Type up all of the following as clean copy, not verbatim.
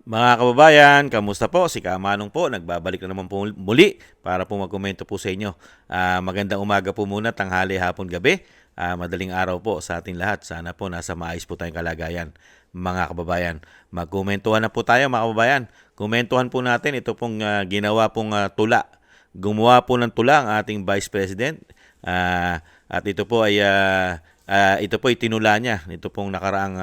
Mga kababayan, kamusta po? Si Kamanong po, nagbabalik na naman po muli para po magkomento po sa inyo. Magandang umaga po muna, tanghali, hapon, gabi. Madaling araw po sa ating lahat. Sana po nasa maayos po tayong kalagayan, mga kababayan. Magkomentuhan na po tayo, mga kababayan. Komentuhan po natin ito pong ginawa pong tula. Gumawa po ng tula ang ating Vice President. At ito po ay tinula niya. Ito pong nakaraang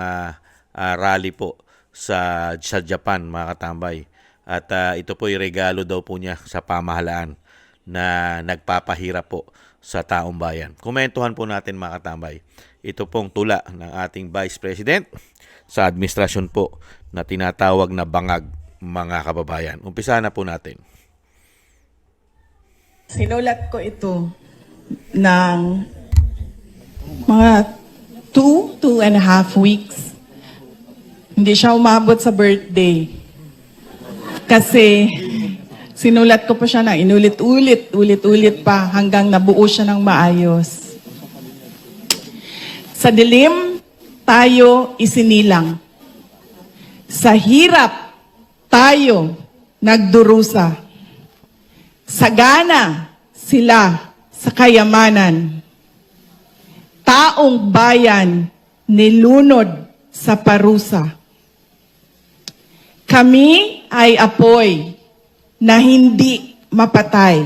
rally po sa Japan, mga katambay. At ito po ay regalo daw po niya sa pamahalaan na nagpapahirap po sa taong bayan. Komentuhan po natin, mga katambay. Ito pong tula ng ating Vice President sa administrasyon po na tinatawag na bangag, mga kababayan. Umpisa na po natin. Sinulat ko ito ng mga 2.5 weeks. Hindi siya umabot sa birthday. Kasi sinulat ko pa siya na ulit-ulit pa hanggang nabuo siya ng maayos. Sa dilim, tayo isinilang. Sa hirap, tayo nagdurusa. Sagana sila sa kayamanan. Taong bayan nilunod sa parusa. Kami ay apoy na hindi mapatay.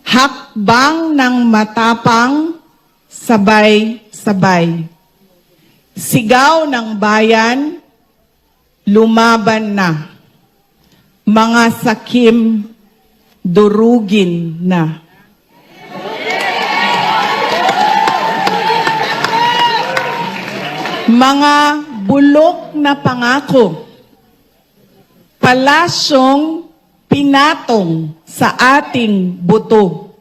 Hakbang ng matapang, sabay-sabay. Sigaw ng bayan, lumaban na. Mga sakim, durugin na. Mga bulok na pangako, palasyong pinatong sa ating buto.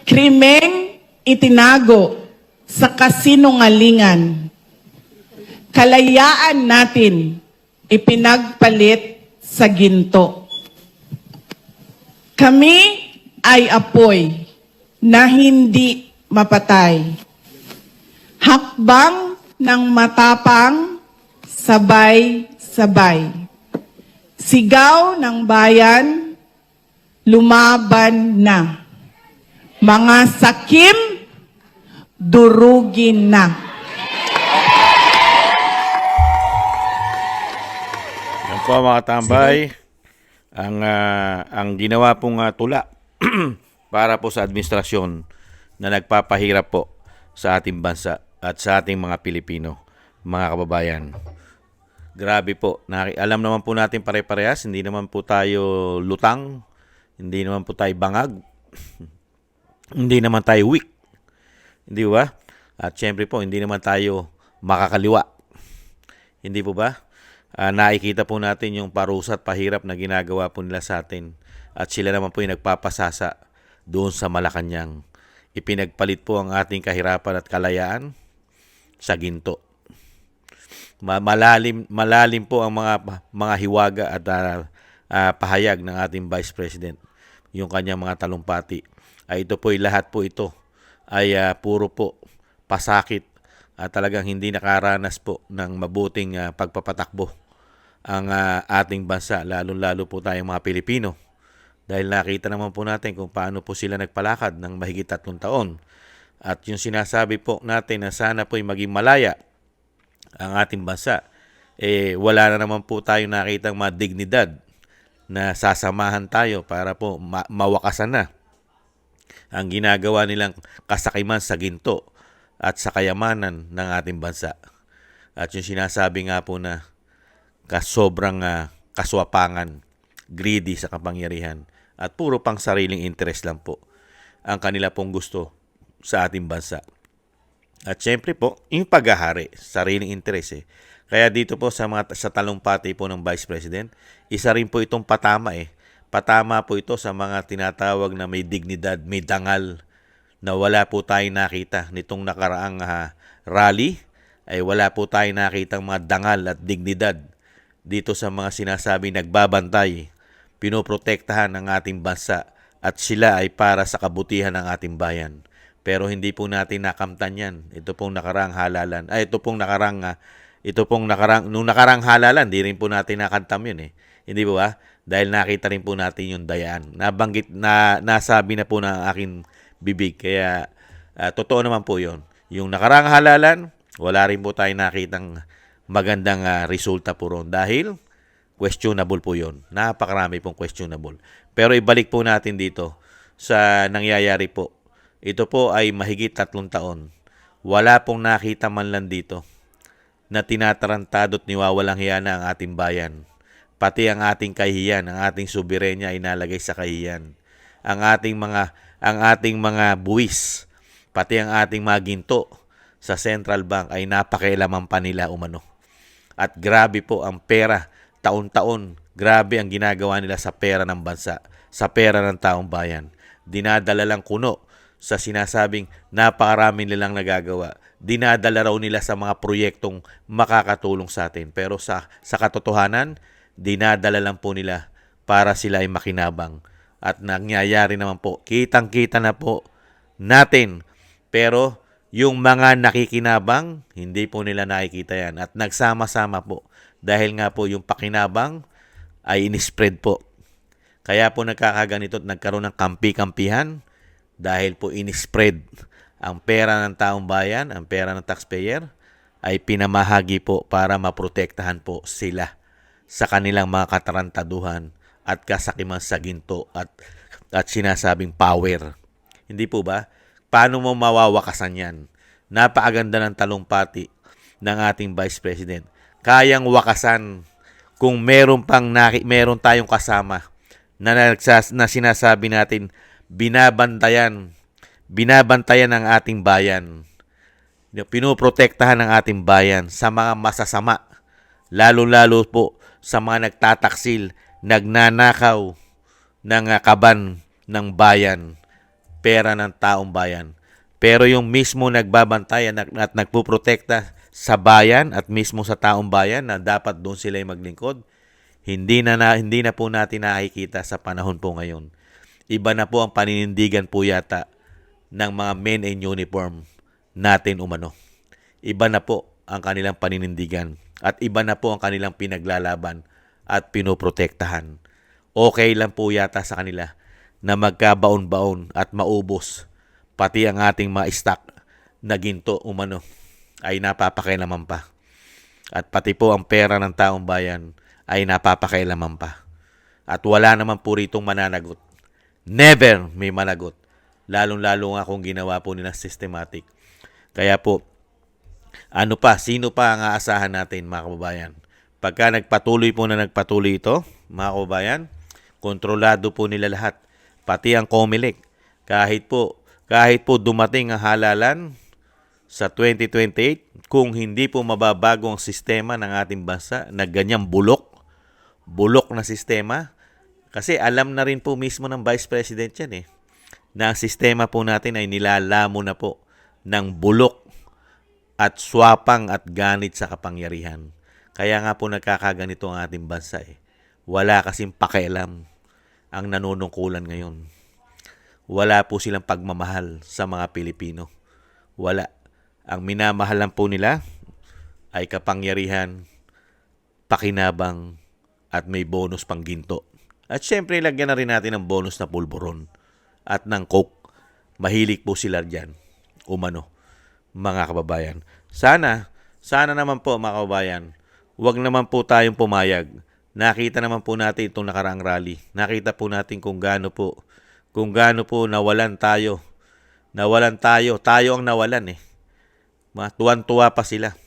Krimeng itinago sa kasinungalingan. Kalayaan natin ipinagpalit sa ginto. Kami ay apoy na hindi mapatay. Hakbang ng matapang, sabay-sabay. Sigaw ng bayan, lumaban na. Mga sakim, durugin na. Yan po, mga tambay. Ang ginawa pong tula para po sa administrasyon na nagpapahirap po sa ating bansa at sa ating mga Pilipino, mga kababayan. Grabe po. Alam naman po natin pare-parehas, hindi naman po tayo lutang, hindi naman po tayo bangag, hindi naman tayo weak. Hindi ba? At syempre po, hindi naman tayo makakaliwa. Hindi po ba? Nakikita po natin yung parusa at pahirap na ginagawa po nila sa atin. At sila naman po yung nagpapasasa doon sa Malacanang. Ipinagpalit po ang ating kahirapan at kalayaan sa ginto. Malalim po ang mga hiwaga at pahayag ng ating Vice President. Yung kanyang mga talumpati. Ito po lahat po ito ay puro po pasakit at talagang hindi nakaranas po ng mabuting pagpapatakbo ang ating bansa, lalo-lalo po tayong mga Pilipino. Dahil nakita naman po natin kung paano po sila nagpalakad ng mahigit 3 taon. At yung sinasabi po natin na sana po'y maging malaya ang ating bansa, wala na naman po tayo nakitang mga dignidad na sasamahan tayo para po mawakasan na ang ginagawa nilang kasakiman sa ginto at sa kayamanan ng ating bansa. At yung sinasabi nga po na sobrang kaswapangan, greedy sa kapangyarihan, at puro pang sariling interest lang po ang kanila pong gusto sa ating bansa. At syempre po, yung paghahari, sariling interes. Kaya dito po sa talumpati po ng Vice President, isa rin po itong patama. Patama po ito sa mga tinatawag na may dignidad, may dangal, na wala po tayong nakita nitong nakaraang rally, ay wala po tayong nakitang mga dangal at dignidad dito sa mga sinasabi nagbabantay, pinoprotektahan ng ating bansa at sila ay para sa kabutihan ng ating bayan. Pero hindi po natin nakamtan yan. Ito pong nakaraang halalan. Ito pong nakaraang ito pong nung nakarang halalan, di rin po natin nakantam yun eh. Hindi po ba? Dahil nakita rin po natin yung dayaan. Nasabi na po ng aking bibig. Kaya, totoo naman po yun. Yung nakarang halalan, wala rin po tayo nakitang magandang resulta po ron. Dahil, questionable po yun. Napakarami pong questionable. Pero ibalik po natin dito sa nangyayari po. Ito po ay mahigit 3 taon. Wala pong nakita man lang dito na tinatarantado at niwawalang hiya na ang ating bayan. Pati ang ating kahihiyan, ang ating soberenya ay nalagay sa kahihiyan. Ang ating mga buwis, pati ang ating mga ginto sa Central Bank ay napakialaman pa nila umano. At grabe po ang pera, taon-taon, grabe ang ginagawa nila sa pera ng bansa, sa pera ng taong bayan. Dinadala lang kuno sa sinasabing napakarami nilang nagagawa. Dinadala raw nila sa mga proyektong makakatulong sa atin. Pero sa katotohanan, dinadala lang po nila para sila ay makinabang. At nangyayari naman po, kitang-kita na po natin. Pero yung mga nakikinabang, hindi po nila nakikita yan. At nagsama-sama po. Dahil nga po yung pakinabang ay inispread po. Kaya po nagkakaganito at nagkaroon ng kampi-kampihan dahil po inispread ang pera ng taong bayan, ang pera ng taxpayer, ay pinamahagi po para maprotektahan po sila sa kanilang mga katarantaduhan at kasakiman sa ginto at sinasabing power. Hindi po ba? Paano mo mawawakasan yan? Napakaganda ng talumpati ng ating Vice President. Kayang wakasan kung meron tayong kasama na sinasabi natin binabantayan ang ating bayan. Pinoprotektahan ang ating bayan sa mga masasama. Lalo-lalo po sa mga nagtataksil, nagnanakaw ng kaban ng bayan, pera ng taong bayan. Pero yung mismo nagbabantayan at nagpuprotekta sa bayan at mismo sa taong bayan na dapat doon sila maglingkod, hindi na po natin nakikita sa panahon po ngayon. Iba na po ang paninindigan po yata ng mga men in uniform natin umano. Iba na po ang kanilang paninindigan at iba na po ang kanilang pinaglalaban at pinoprotektahan. Okay lang po yata sa kanila na magkabaon-baon at maubos pati ang ating mga stock na ginto umano ay napapakailaman pa. At pati po ang pera ng taong bayan ay napapakailaman pa. At wala naman po ritong mananagot. Never may managot. Lalong-lalo nga kung ginawa po nila systematic. Kaya po, sino pa ang aasahan natin mga kababayan? Pagka nagpatuloy ito, mga kababayan, kontrolado po nila lahat. Pati ang COMELEC. Kahit po dumating ang halalan sa 2028, kung hindi po mababago ang sistema ng ating bansa na ganyang bulok na sistema, kasi alam na rin po mismo ng Vice President yan na ang sistema po natin ay nilalamo na po ng bulok at swapang at ganit sa kapangyarihan. Kaya nga po nagkakaganito ang ating bansa Wala kasing pakialam ang nanunungkulan ngayon. Wala po silang pagmamahal sa mga Pilipino. Wala. Ang minamahalan po nila ay kapangyarihan, pakinabang, at may bonus pang ginto. At syempre, lagyan na rin natin ng bonus na pulburon at ng coke. Mahilig po sila dyan. Umano, mga kababayan. Sana naman po mga kababayan, huwag naman po tayong pumayag. Nakita naman po natin itong nakaraang rally. Nakita po natin kung gaano po nawalan tayo. Tayo ang nawalan Tuwan-tuwa pa sila.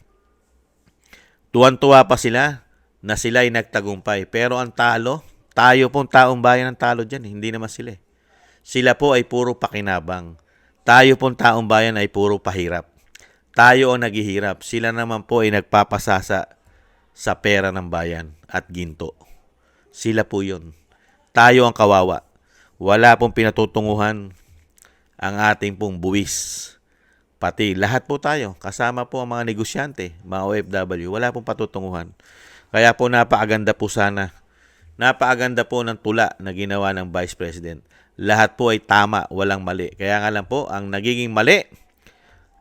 Tuwan-tuwa pa sila na sila ay nagtagumpay. Pero ang talo, tayo pong taong bayan ang talo dyan. Hindi naman sila. Sila po ay puro pakinabang. Tayo pong taong bayan ay puro pahirap. Tayo ang naghihirap. Sila naman po ay nagpapasasa sa pera ng bayan at ginto. Sila po yun. Tayo ang kawawa. Wala pong pinatutunguhan ang ating pong buwis. Pati lahat po tayo, kasama po ang mga negosyante, mga OFW, wala pong patutunguhan. Kaya po napakaganda po ng tula na ginawa ng Vice President. Lahat po ay tama, walang mali. Kaya nga lang po, ang nagiging mali,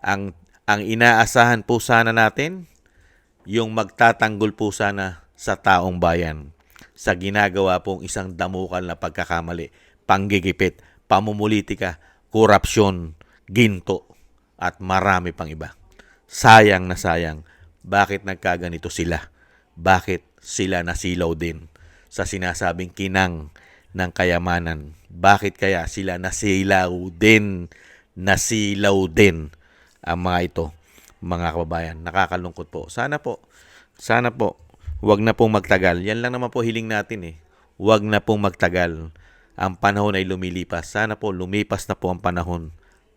ang inaasahan po sana natin yung magtatanggol po sana sa taong bayan sa ginagawa pong isang damukal na pagkakamali, panggigipit, pamumulitika, korupsyon, ginto, at marami pang iba. Sayang na sayang. Bakit nagkaganito sila? Bakit sila nasilaw din sa sinasabing kinang ng kayamanan? Bakit kaya sila nasilaw din? Nasilaw din ang mga ito, mga kababayan. Nakakalungkot po. Sana po, wag na pong magtagal. Yan lang naman po hiling natin eh. Wag na pong magtagal. Ang panahon ay lumilipas. Sana po lumipas na po ang panahon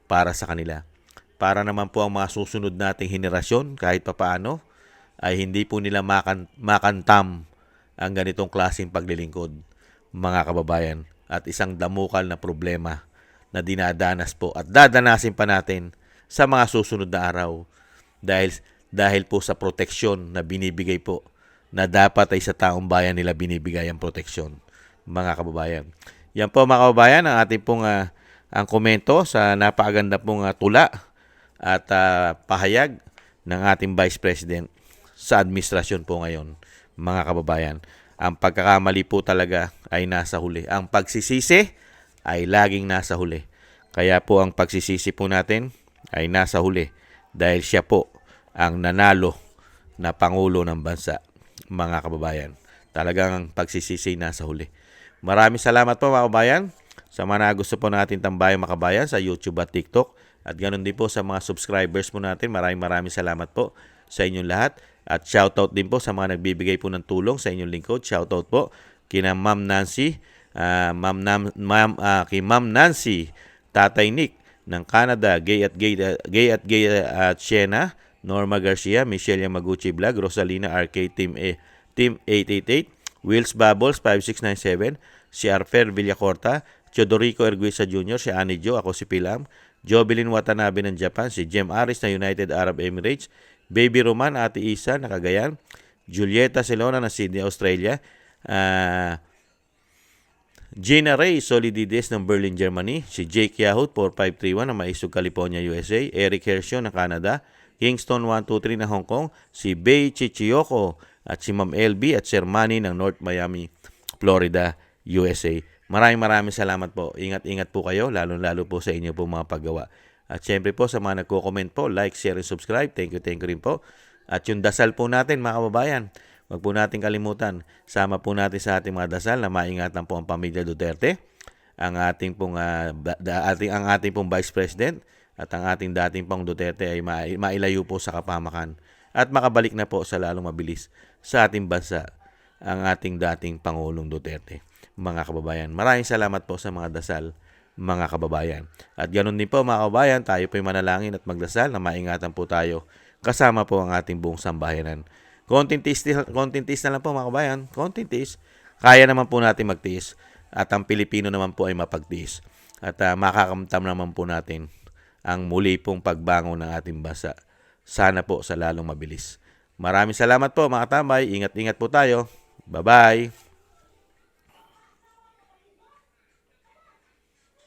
para sa kanila. Para naman po ang mga susunod nating henerasyon, kahit papaano, ay hindi po nila makantam ang ganitong klaseng paglilingkod, mga kababayan. At isang damukal na problema na dinadanas po at dadanasin pa natin sa mga susunod na araw dahil po sa proteksyon na binibigay po na dapat ay sa taong bayan nila binibigay ang proteksyon, mga kababayan. Yan po mga kababayan ang ating pong ang komento sa napakaganda pong tula at pahayag ng ating Vice President sa administrasyon po ngayon, mga kababayan. Ang pagkakamali po talaga ay nasa huli. Ang pagsisisi ay laging nasa huli. Kaya po ang pagsisisi po natin ay nasa huli dahil siya po ang nanalo na Pangulo ng bansa, mga kababayan. Talagang pagsisisi nasa huli. Maraming salamat po mga kababayan sa mga gusto po natin tambayang mga kababayan sa YouTube at TikTok. At ganoon din po sa mga subscribers po natin. Maraming salamat po sa inyong lahat. At shoutout din po sa mga nagbibigay po ng tulong sa inyong lingkod. Shoutout po kina Ma'am Nancy, kay Ma'am Nancy, Tatay Nick ng Canada, Gay at Siena, Norma Garcia, Michelle Yamaguchi Vlog, Rosalina RK Team 888, Wills Bubbles 5697, si Arfer Villacorta, Teodorico Erguisa Jr., si Annie Jo, ako si Pilam, Jovelyn Watanabe ng Japan, si Jem Aris na United Arab Emirates, Baby Roman, Ate Isa na Cagayan, Julieta Celona na Sydney, Australia, Gina Ray Solidides ng Berlin, Germany, si Jake Yahoo 4531 ng Maisog, California, USA, Eric Hershio ng Canada, Kingston 123 ng Hong Kong, si Bei Chichiyoko at si Ma'am LB at Sir Manny ng North Miami, Florida, USA. Maraming salamat po. Ingat-ingat po kayo, lalo-lalo po sa inyo po mga paggawa. At syempre po sa mga nagko-comment po, like, share, and subscribe. Thank you rin po. At yung dasal po natin mga kababayan, huwag po natin kalimutan. Sama po natin sa ating mga dasal na maingatan po ang pamilya Duterte, ang ating pong Vice President at ang ating dating pong Duterte ay mailayo po sa kapamakan at makabalik na po sa lalong mabilis sa ating bansa ang ating dating Pangulong Duterte. Mga kababayan, maraming salamat po sa mga dasal, mga kababayan. At ganoon din po mga kababayan, tayo po'y manalangin at magdasal na maingatan po tayo kasama po ang ating buong sambayanan. Konting tiis na lang po mga kababayan, konting tiis. Kaya naman po natin magtiis at ang Pilipino naman po ay mapagtiis. At makakamtam naman po natin ang muli pong pagbangon ng ating bansa. Sana po sa lalong mabilis. Maraming salamat po mga tambay. Ingat-ingat po tayo. Bye-bye.